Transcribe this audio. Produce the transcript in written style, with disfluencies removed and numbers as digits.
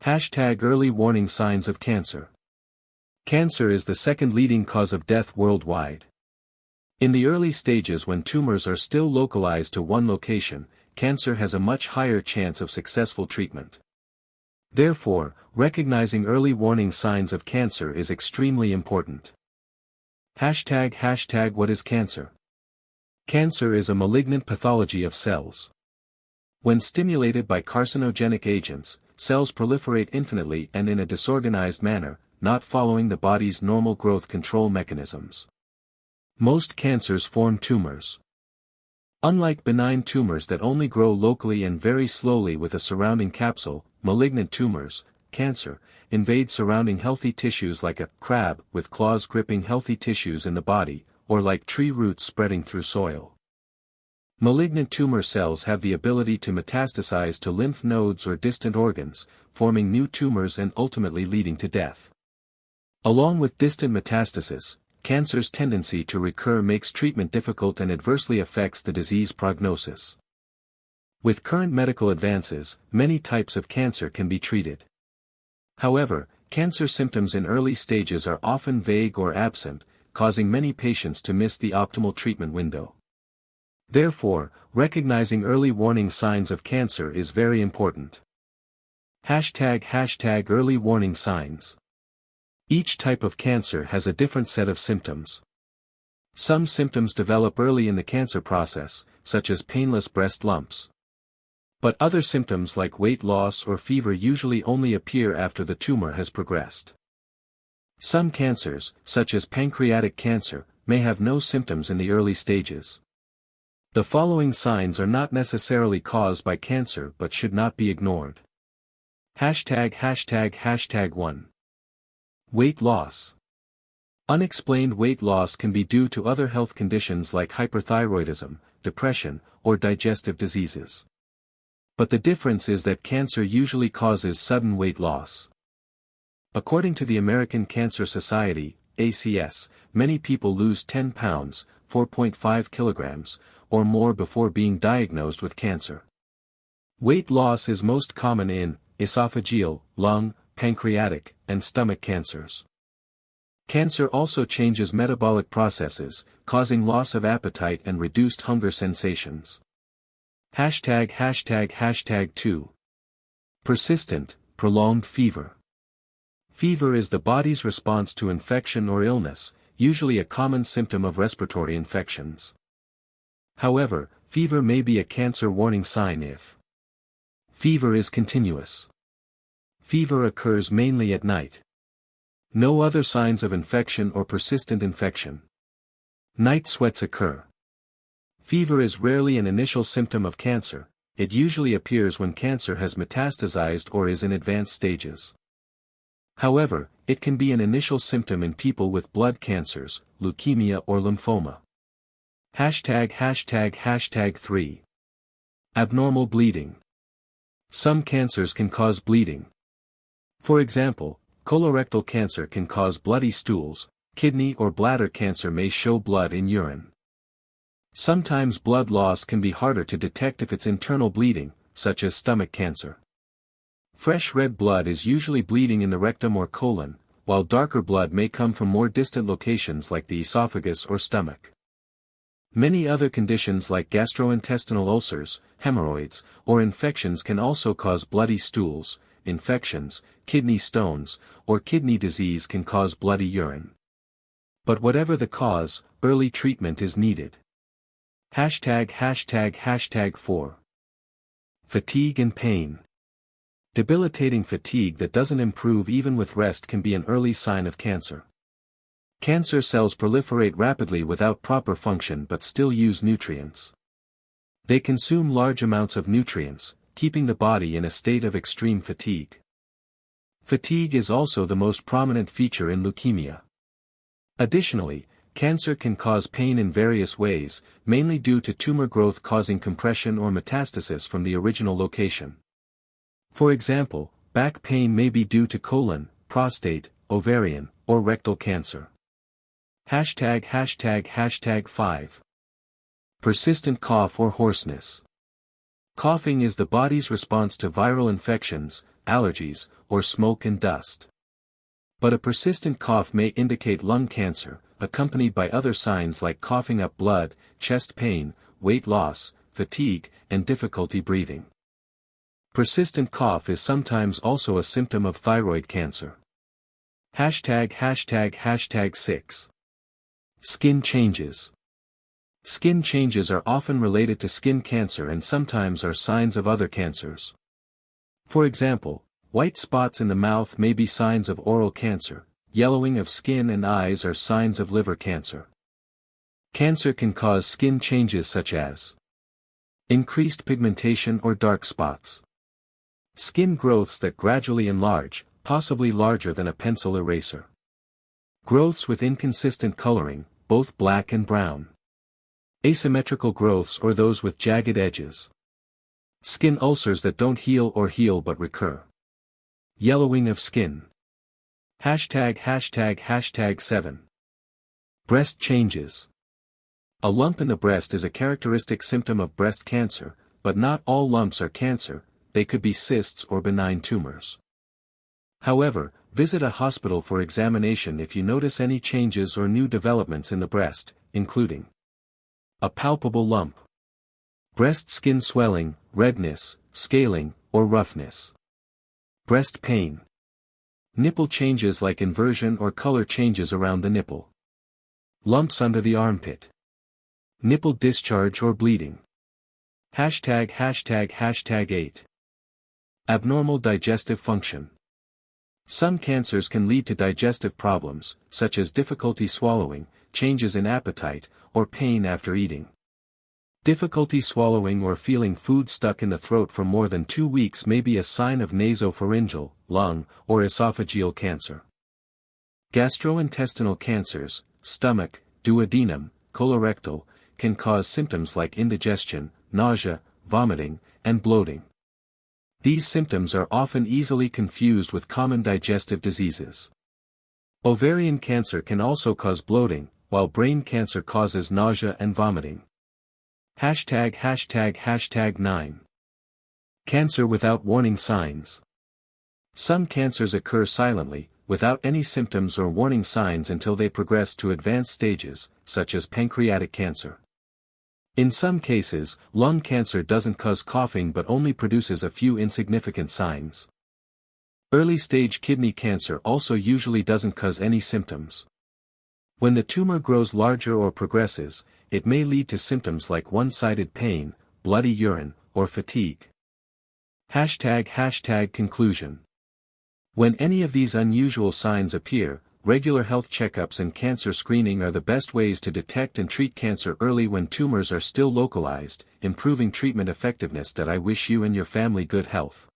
Hashtag early warning signs of cancer. Cancer is the second leading cause of death worldwide. In the early stages when tumors are still localized to one location, cancer has a much higher chance of successful treatment. Therefore, recognizing early warning signs of cancer is extremely important. Hashtag what is cancer? Cancer is a malignant pathology of cells. When stimulated by carcinogenic agents, cells proliferate infinitely and in a disorganized manner, not following the body's normal growth control mechanisms. Most cancers form tumors. Unlike benign tumors that only grow locally and very slowly with a surrounding capsule, malignant tumors, cancer, invade surrounding healthy tissues like a crab with claws gripping healthy tissues in the body, or like tree roots spreading through soil. Malignant tumor cells have the ability to metastasize to lymph nodes or distant organs, forming new tumors and ultimately leading to death. Along with distant metastasis, cancer's tendency to recur makes treatment difficult and adversely affects the disease prognosis. With current medical advances, many types of cancer can be treated. However, cancer symptoms in early stages are often vague or absent, causing many patients to miss the optimal treatment window. Therefore, recognizing early warning signs of cancer is very important. Hashtag early warning signs. Each type of cancer has a different set of symptoms. Some symptoms develop early in the cancer process, such as painless breast lumps. But other symptoms like weight loss or fever usually only appear after the tumor has progressed. Some cancers, such as pancreatic cancer, may have no symptoms in the early stages. The following signs are not necessarily caused by cancer but should not be ignored. Hashtag 1. Weight loss. Unexplained weight loss can be due to other health conditions like hyperthyroidism, depression, or digestive diseases. But the difference is that cancer usually causes sudden weight loss. According to the American Cancer Society, ACS, many people lose 10 pounds, 4.5 kilograms, or more before being diagnosed with cancer. Weight loss is most common in esophageal, lung, pancreatic, and stomach cancers. Cancer also changes metabolic processes, causing loss of appetite and reduced hunger sensations. Hashtag 2. Persistent, prolonged fever. Fever is the body's response to infection or illness, usually a common symptom of respiratory infections. However, fever may be a cancer warning sign if fever is continuous. Fever occurs mainly at night. No other signs of infection or persistent infection. Night sweats occur. Fever is rarely an initial symptom of cancer, it usually appears when cancer has metastasized or is in advanced stages. However, it can be an initial symptom in people with blood cancers, leukemia or lymphoma. Hashtag 3. Abnormal bleeding. Some cancers can cause bleeding. For example, colorectal cancer can cause bloody stools, kidney or bladder cancer may show blood in urine. Sometimes blood loss can be harder to detect if it's internal bleeding, such as stomach cancer. Fresh red blood is usually bleeding in the rectum or colon, while darker blood may come from more distant locations like the esophagus or stomach. Many other conditions like gastrointestinal ulcers, hemorrhoids, or infections can also cause bloody stools. Infections, kidney stones, or kidney disease can cause bloody urine. But whatever the cause, early treatment is needed. Hashtag 4. Fatigue and pain. Debilitating fatigue that doesn't improve even with rest can be an early sign of cancer. Cancer cells proliferate rapidly without proper function but still use nutrients. They consume large amounts of nutrients, keeping the body in a state of extreme fatigue. Fatigue is also the most prominent feature in leukemia. Additionally, cancer can cause pain in various ways, mainly due to tumor growth causing compression or metastasis from the original location. For example, back pain may be due to colon, prostate, ovarian, or rectal cancer. Hashtag 5. Persistent cough or hoarseness. Coughing is the body's response to viral infections, allergies, or smoke and dust. But a persistent cough may indicate lung cancer, accompanied by other signs like coughing up blood, chest pain, weight loss, fatigue, and difficulty breathing. Persistent cough is sometimes also a symptom of thyroid cancer. #6. Skin changes. Skin changes are often related to skin cancer and sometimes are signs of other cancers. For example, white spots in the mouth may be signs of oral cancer, yellowing of skin and eyes are signs of liver cancer. Cancer can cause skin changes such as increased pigmentation or dark spots, skin growths that gradually enlarge, possibly larger than a pencil eraser, growths with inconsistent coloring, both black and brown, asymmetrical growths or those with jagged edges, skin ulcers that don't heal or heal but recur, yellowing of skin. #7. Breast changes. A lump in the breast is a characteristic symptom of breast cancer, but not all lumps are cancer, they could be cysts or benign tumors. However, visit a hospital for examination if you notice any changes or new developments in the breast, including a palpable lump, breast skin swelling, redness, scaling, or roughness, breast pain, nipple changes like inversion or color changes around the nipple, lumps under the armpit, nipple discharge or bleeding. #8. Abnormal digestive function. Some cancers can lead to digestive problems, such as difficulty swallowing, changes in appetite, or pain after eating. Difficulty swallowing or feeling food stuck in the throat for more than 2 weeks may be a sign of nasopharyngeal, lung, or esophageal cancer. Gastrointestinal cancers, stomach, duodenum, colorectal, can cause symptoms like indigestion, nausea, vomiting, and bloating. These symptoms are often easily confused with common digestive diseases. Ovarian cancer can also cause bloating, while brain cancer causes nausea and vomiting. #9. Cancer without warning signs. Some cancers occur silently, without any symptoms or warning signs until they progress to advanced stages, such as pancreatic cancer. In some cases, lung cancer doesn't cause coughing but only produces a few insignificant signs. Early-stage kidney cancer also usually doesn't cause any symptoms. When the tumor grows larger or progresses, it may lead to symptoms like one-sided pain, bloody urine, or fatigue. #Conclusion. When any of these unusual signs appear, regular health checkups and cancer screening are the best ways to detect and treat cancer early when tumors are still localized, improving treatment effectiveness. I wish you and your family good health.